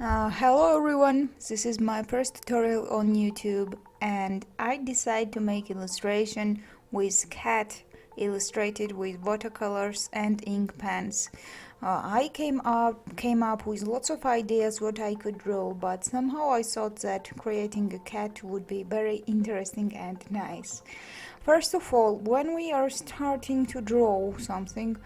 Hello everyone, this is my first tutorial on YouTube and I decided to make illustration with cat illustrated with watercolors and ink pens. I came up with lots of ideas what I could draw, but somehow I thought that creating a cat would be very interesting and nice. First of all, when we are starting to draw something,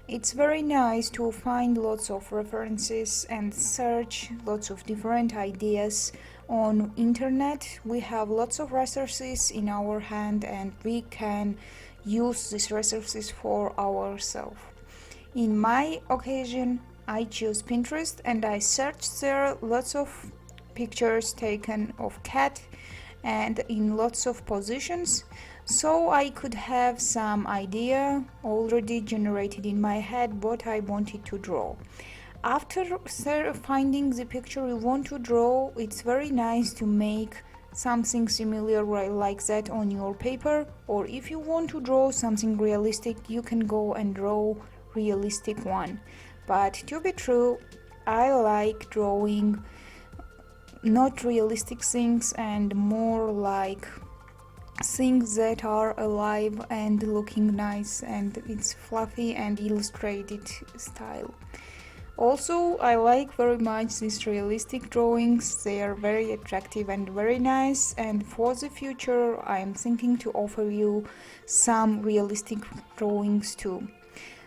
it's very nice to find lots of references and search lots of different ideas on internet. We have lots of resources in our hand and we can use these resources for ourselves. In my occasion, I choose Pinterest and I searched there lots of pictures taken of cat and in lots of positions, so I could have some idea already generated in my head what I wanted to draw. After finding the picture you want to draw, it's very nice to make something similar like that on your paper, or if you want to draw something realistic you can go and draw realistic one. But to be true, I like drawing not realistic things and more like things that are alive and looking nice, and it's fluffy and illustrated style. Also, I like very much these realistic drawings. They are very attractive and very nice, and for the future I am thinking to offer you some realistic drawings too.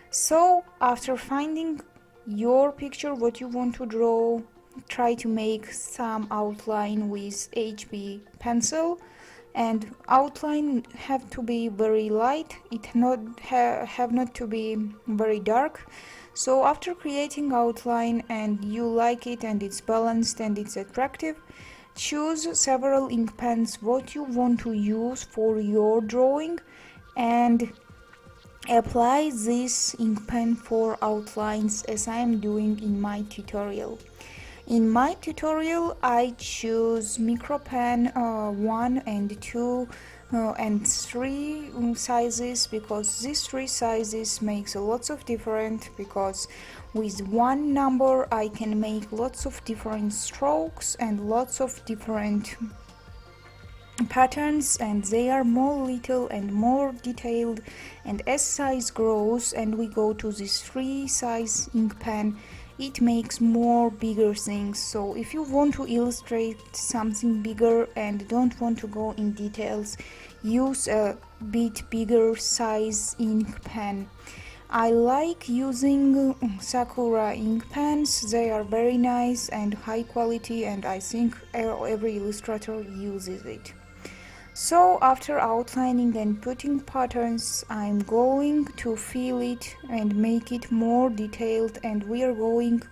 So after finding your picture what you want to draw, try to make some outline with HB pencil, and outline have to be very light, it have not to be very dark. So after creating outline and you like it and it's balanced and it's attractive, choose several ink pens what you want to use for your drawing and apply this ink pen for outlines as I am doing in my tutorial. In my tutorial I choose micro pen 1 and 2 and 3 sizes, because these 3 sizes makes a lots of difference, because with one number I can make lots of different strokes and lots of different patterns, and they are more little and more detailed, and as size grows and we go to this 3 size ink pen, it makes more bigger things. So if you want to illustrate something bigger and don't want to go in details, use a bit bigger size ink pen. I like using Sakura ink pens. They are very nice and high quality, and I think every illustrator uses it. So after outlining and putting patterns, I'm going to fill it and make it more detailed, and we are going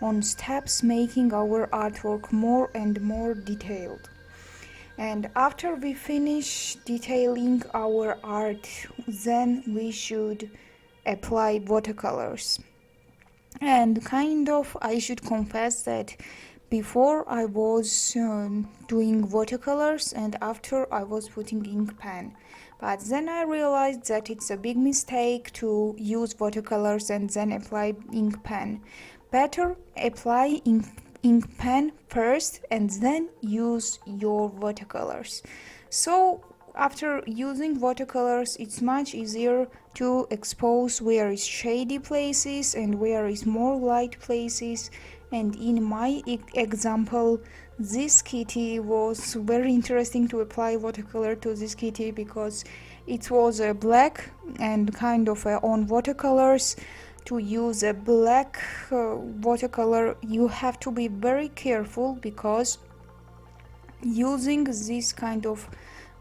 on steps making our artwork more and more detailed. And after we finish detailing our art, then we should apply watercolors. And I should confess that before I was doing watercolors and after I was putting ink pen, but then I realized that it's a big mistake to use watercolors and then apply ink pen. Better apply ink pen first and then use your watercolors. So after using watercolors it's much easier to expose where is shady places and where is more light places. And in my example, this kitty was very interesting to apply watercolor to this kitty, because it was a black and kind of on watercolors. To use a black watercolor you have to be very careful, because using this kind of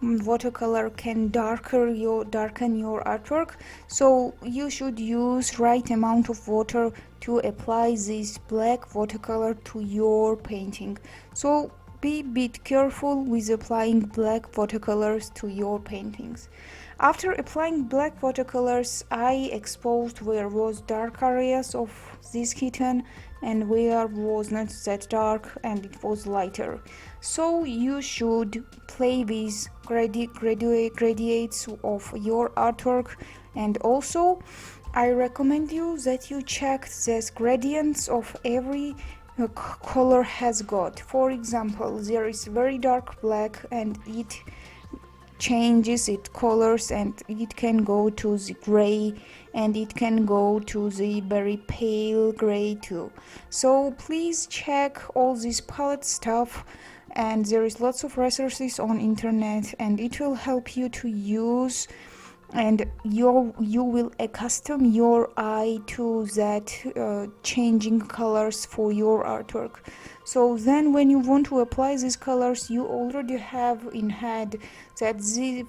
watercolor can darken your artwork, so you should use right amount of water to apply this black watercolor to your painting. So be a bit careful with applying black watercolors to your paintings. After applying black watercolors, I exposed where was dark areas of this kitten and where was not that dark and it was lighter. So you should play with gradients of your artwork, and also I recommend you that you check these gradients of every color has got. For example, there is very dark black and it changes its colors, and it can go to the gray, and it can go to the very pale gray too. So please check all this palette stuff, and there is lots of resources on internet, and it will help you to use, and you will accustom your eye to that changing colors for your artwork. So then when you want to apply these colors, you already have in head that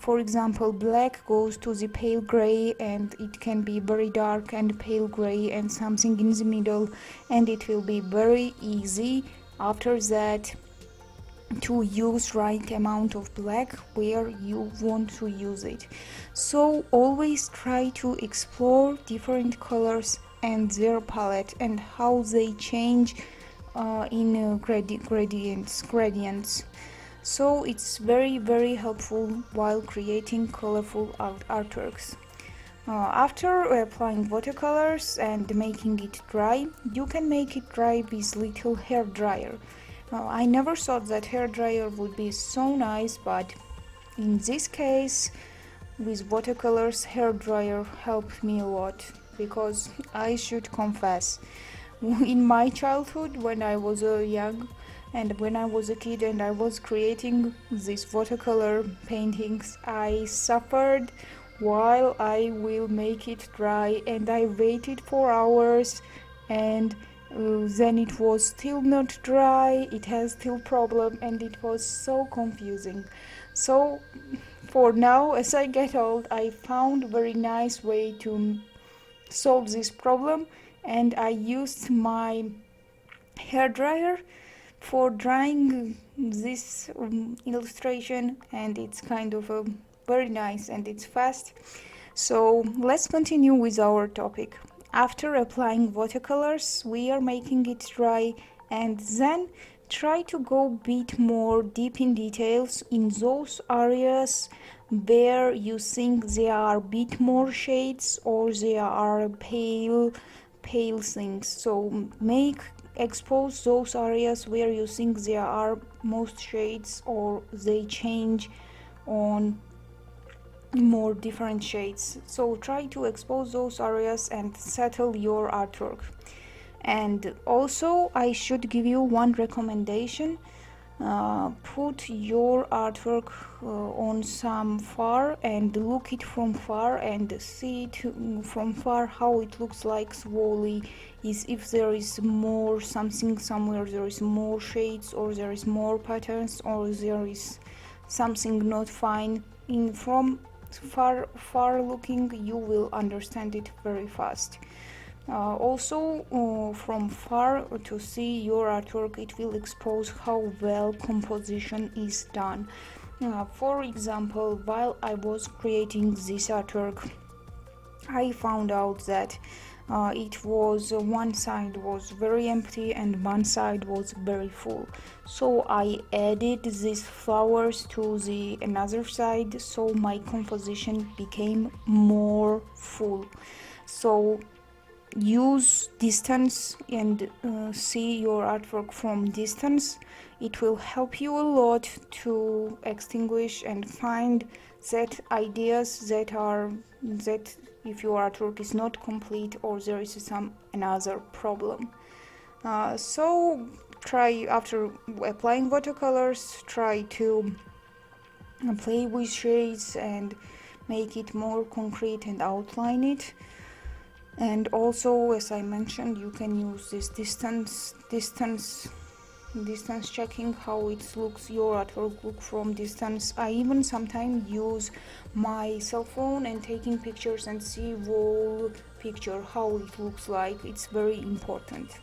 for example, black goes to the pale gray, and it can be very dark and pale gray and something in the middle, and it will be very easy after that to use right amount of black where you want to use it. So always try to explore different colors and their palette and how they change in gradients. So it's very helpful while creating colorful artworks. After applying watercolors and making it dry, you can make it dry with little hair dryer. I never thought that hair dryer would be so nice, but in this case with watercolors, hair dryer helped me a lot, because I should confess, in my childhood when I was young and when I was a kid and I was creating these watercolor paintings, I suffered while I will make it dry, and I waited for hours, and then it was still not dry, it has still problem, and it was so confusing. So for now, as I get old, I found a very nice way to solve this problem, and I used my hair dryer for drying this illustration, and it's kind of very nice and it's fast. So let's continue with our topic. After applying watercolors, we are making it dry, and then try to go a bit more deep in details in those areas where you think there are a bit more shades or there are pale things. So expose those areas where you think there are most shades or they change on more different shades. So try to expose those areas and settle your artwork. And also I should give you one recommendation. Put your artwork on some far and look it from far and see it from far how it looks like slowly, is if there is more something somewhere, there is more shades or there is more patterns or there is something not fine. In from far looking, you will understand it very fast. Also from far to see your artwork, it will expose how well composition is done. For example, while I was creating this artwork, I found out that it was one side was very empty and one side was very full. So I added these flowers to the another side, so my composition became more full. So use distance and see your artwork from distance. It will help you a lot to extinguish and find that ideas that if your artwork is not complete or there is some another problem. So try, after applying watercolors, try to play with shades and make it more concrete and outline it. And also, as I mentioned, you can use this distance checking, how it looks, your artwork look from distance. I even sometimes use my cell phone and taking pictures and see whole picture how it looks like. It's very important.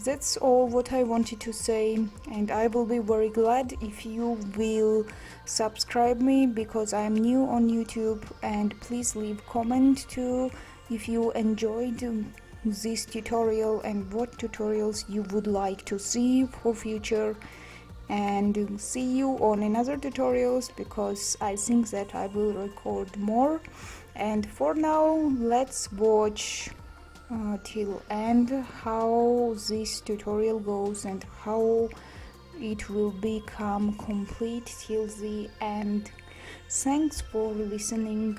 That's all what I wanted to say, and I will be very glad if you will subscribe me, because I am new on YouTube, and please leave comment too if you enjoyed this tutorial and what tutorials you would like to see for future, and see you on another tutorials, because I think that I will record more. And for now, let's watch till end how this tutorial goes and how it will become complete till the end. Thanks for listening.